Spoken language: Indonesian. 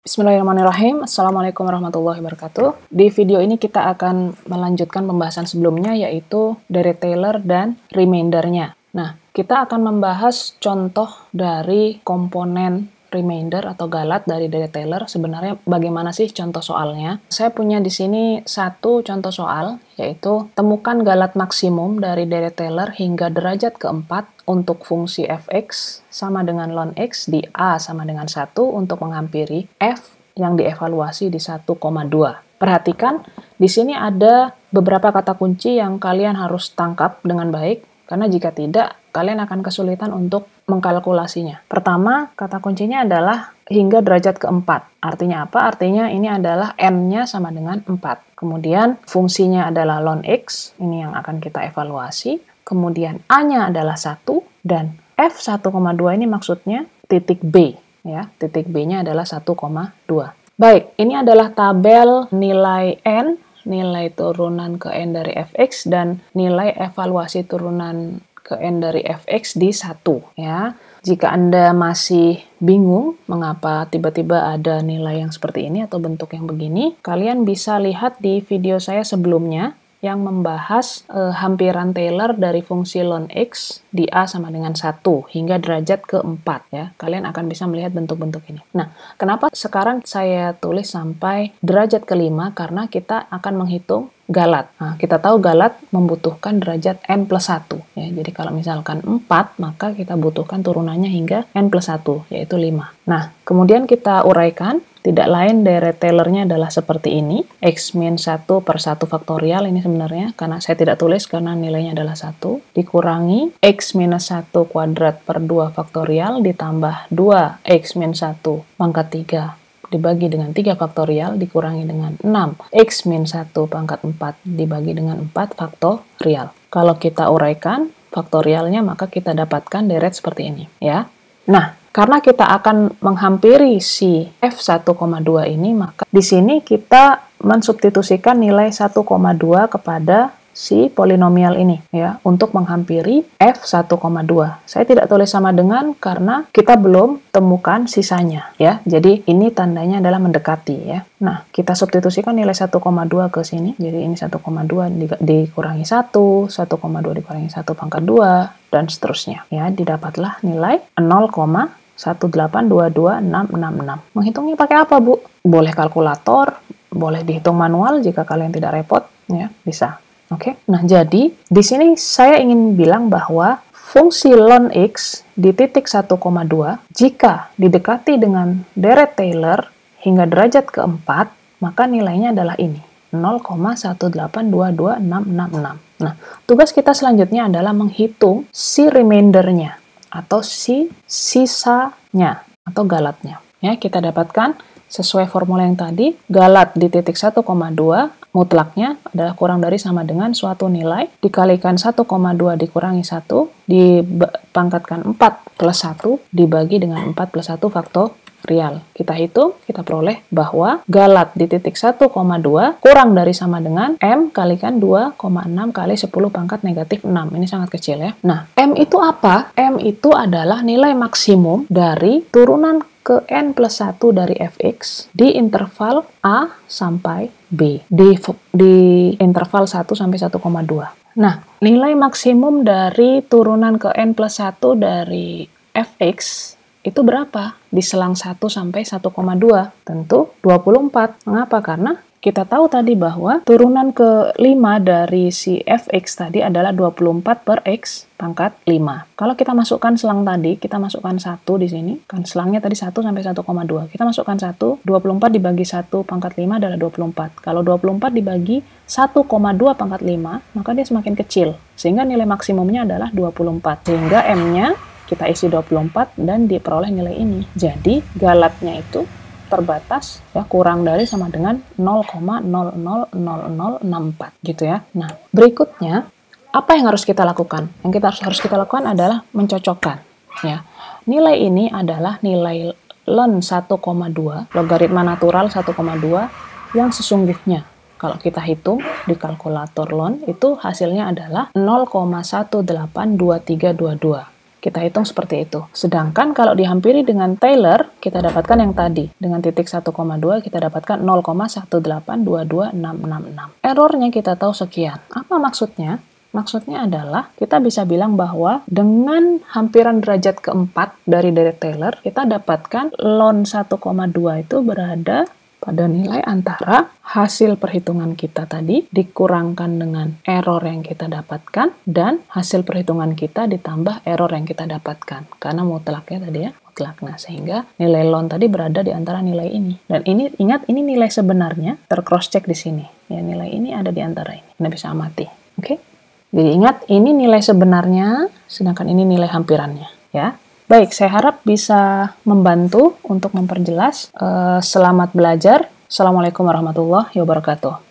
Bismillahirrahmanirrahim. Assalamualaikum warahmatullahi wabarakatuh. Di video ini kita akan melanjutkan pembahasan sebelumnya, yaitu dari Taylor dan remainder-nya. Nah, kita akan membahas contoh dari komponen remainder atau galat dari Deret Taylor. Sebenarnya bagaimana sih contoh soalnya? Saya punya di sini satu contoh soal, yaitu temukan galat maksimum dari Deret Taylor hingga derajat keempat untuk fungsi fx sama dengan ln x di A sama dengan 1 untuk menghampiri f yang dievaluasi di 1,2. Perhatikan, di sini ada beberapa kata kunci yang kalian harus tangkap dengan baik, karena jika tidak, kalian akan kesulitan untuk mengkalkulasinya. Pertama, kata kuncinya adalah hingga derajat keempat. Artinya apa? Artinya ini adalah n-nya sama dengan 4. Kemudian fungsinya adalah ln x, ini yang akan kita evaluasi. Kemudian a-nya adalah 1, dan f1,2 ini maksudnya titik B. Ya, titik B-nya adalah 1,2. Baik, ini adalah tabel nilai n, nilai turunan ke n dari fx, dan nilai evaluasi turunan ke n dari fx di 1. Ya. Jika Anda masih bingung mengapa tiba-tiba ada nilai yang seperti ini atau bentuk yang begini, kalian bisa lihat di video saya sebelumnya yang membahas hampiran Taylor dari fungsi ln x di A sama dengan 1 hingga derajat keempat. Ya. Kalian akan bisa melihat bentuk-bentuk ini. Nah, kenapa sekarang saya tulis sampai derajat kelima? Karena kita akan menghitung galat. Nah, kita tahu galat membutuhkan derajat n plus 1. Ya. Jadi kalau misalkan 4, maka kita butuhkan turunannya hingga n plus 1, yaitu 5. Nah, kemudian kita uraikan. Tidak lain Deret Taylor-nya adalah seperti ini. X min 1 per 1 faktorial ini sebenarnya, karena saya tidak tulis karena nilainya adalah 1. Dikurangi X minus 1 kuadrat per 2 faktorial ditambah 2X min 1 pangkat 3 dibagi dengan 3 faktorial dikurangi dengan 6. X min 1 pangkat 4 dibagi dengan 4 faktorial. Kalau kita uraikan faktorialnya, maka kita dapatkan deret seperti ini. Ya. Nah, karena kita akan menghampiri si f1,2 ini, maka di sini kita mensubstitusikan nilai 1,2 kepada si polinomial ini ya untuk menghampiri f1,2. Saya tidak tulis sama dengan karena kita belum temukan sisanya ya. Jadi ini tandanya adalah mendekati ya. Nah, kita substitusikan nilai 1,2 ke sini. Jadi ini 1,2 dikurangi 1, 1,2 dikurangi 1 pangkat 2 dan seterusnya ya. Didapatlah nilai 0,1822666. Menghitungnya pakai apa, Bu? Boleh kalkulator, boleh dihitung manual jika kalian tidak repot, ya, bisa. Oke. Nah, jadi di sini saya ingin bilang bahwa fungsi ln x di titik 1,2 jika didekati dengan Deret Taylor hingga derajat keempat, maka nilainya adalah ini, 0,1822666. Nah, tugas kita selanjutnya adalah menghitung si remainder-nya atau si sisanya atau galatnya. Ya, kita dapatkan sesuai formula yang tadi, galat di titik 1,2 mutlaknya adalah kurang dari sama dengan suatu nilai dikalikan 1,2 dikurangi 1 dipangkatkan 4 plus 1 dibagi dengan 4 plus 1 faktorial. Kita hitung, kita peroleh bahwa galat di titik 1,2 kurang dari sama dengan M kalikan 2,6 kali 10 pangkat negatif 6. Ini sangat kecil ya. Nah, M itu apa? M itu adalah nilai maksimum dari turunan ke n plus 1 dari fx di interval A sampai B. Di interval 1 sampai 1,2. Nah, nilai maksimum dari turunan ke n plus 1 dari fx itu berapa? Di selang 1 sampai 1,2. Tentu 24. Mengapa? Karena kita tahu tadi bahwa turunan ke-5 dari si fx tadi adalah 24 per x pangkat 5. Kalau kita masukkan selang tadi, kita masukkan 1 di sini. Kan selangnya tadi 1 sampai 1,2. Kita masukkan 1, 24 dibagi 1 pangkat 5 adalah 24. Kalau 24 dibagi 1,2 pangkat 5, maka dia semakin kecil. Sehingga nilai maksimumnya adalah 24. Sehingga M-nya kita isi 24 dan diperoleh nilai ini. Jadi galatnya itu terbatas ya, kurang dari sama dengan 0,000064 gitu ya. Nah, berikutnya apa yang harus kita lakukan? Yang kita harus kita lakukan adalah mencocokkan ya. Nilai ini adalah nilai ln 1,2 logaritma natural 1,2 yang sesungguhnya. Kalau kita hitung di kalkulator ln itu hasilnya adalah 0,182322. kita hitung seperti itu. Sedangkan kalau dihampiri dengan Taylor, kita dapatkan yang tadi. Dengan titik 1,2 kita dapatkan 0,1822666. Errornya kita tahu sekian. Apa maksudnya? Maksudnya adalah kita bisa bilang bahwa dengan hampiran derajat keempat dari Taylor, kita dapatkan ln 1,2 itu berada pada nilai antara hasil perhitungan kita tadi dikurangkan dengan error yang kita dapatkan dan hasil perhitungan kita ditambah error yang kita dapatkan. Karena mutlaknya tadi ya, mutlak. Nah, sehingga nilai ln tadi berada di antara nilai ini. Dan ini, ingat, ini nilai sebenarnya, tercross check di sini. Ya, nilai ini ada di antara ini. Anda bisa amati. Oke? Jadi ingat, ini nilai sebenarnya, sedangkan ini nilai hampirannya. Ya. Baik, saya harap bisa membantu untuk memperjelas. Selamat belajar. Assalamualaikum warahmatullahi wabarakatuh.